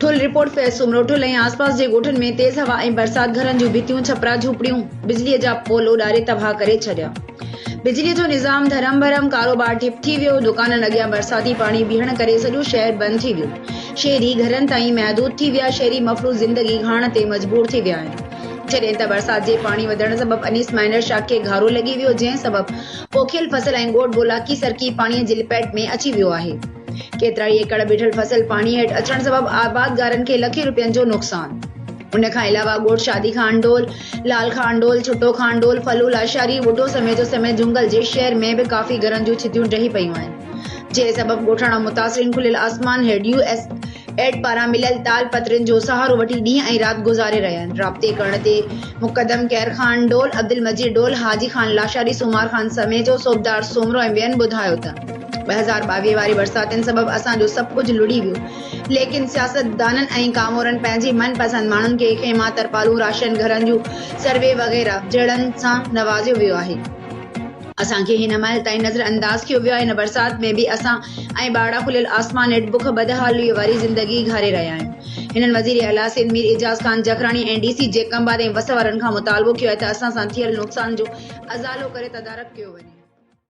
Full report face सुमरोठुल ऐं आसपास जे ॻोठनि में तेज़ हवा ऐं बरसात घरनि जूं भितियूं छपरा झूपड़ियूं बिजलीअ जा पोल उॾारे तबाह करे छॾिया। बिजली जो निज़ाम धरम भरम, कारोबार ठप थी वियो। दुकाननि अॻियां बरसाती पाणी बीहण करे सॼो शहर बंदि थी वियो। शहरी घरनि ताईं महदूद थी विया। शहरी मफ़लूज़ ज़िंदगी घाण ते मजबूर थी विया आहिनि। जॾहिं त बरसात जे पाणी वधण सबबि अनीस माइनर शाख खे घारो लॻी वियो, जंहिं सबबि पोखियल फसल ऐं ॻोठ बोलाकी सरकी पाणीअ जी लपेट में अची वियो आहे। केतिराई एकड़ बीठल फसल पाणी हेठि अचण सबबि आबादगारनि खे लखे रुपयनि जो नुक़सान। उन खां अलावा ॻोठ शादी खान डोल, लाल खान डोल, छुटो खान डोल, फलू लाशारी, बुढो समेत जुंगल जे शहर में भी काफ़ी घरनि जूं छितियूं ढही पयूं आहिनि। जे सबबि ॻोठाणा मुतासिरीन खुलियल आसमान हेठि USAID पारां मिलियल ताल पत्रनि जो सहारो वठी ॾींहं ऐं राति गुज़ारे रहिया आहिनि। राब्ते करण ते मुक़दम कैर खान डोल, अब्दुल मजीद डोल, हाजी खान लाशारी, सुमार खान समेजो, सोबदार सोमरो ऐं ॿियनि ॿुधायो त 2022 वारी बरसातियुनि सबबि असांजो सभु कुझु लुड़ी वियो, लेकिन सियासतदाननि ऐं कामोरनि पंहिंजी मनपसंद माण्हुनि खे खेमा, तरपालूं, राशन, घरनि जूं सर्वे वग़ैरह जड़नि सां नवाज़ियो वियो आहे। असांखे हिन महिल ताईं नज़र अंदाज़ कयो वियो आहे। हिन बरसात में बि असां ऐं ॿाड़ा खुलियल आसमान हेठि बुख बदहाली वारी ज़िंदगी घारे रहिया आहियूं। हिननि वज़ीर आला सिंध मीर एजाज़ खान जखराणी ऐं DC जेकंबाद ऐं वस वारनि खां मुतालबो कयो आहे त असां सां थियल नुक़सान जो अज़ालो करे तदारक कयो वञे।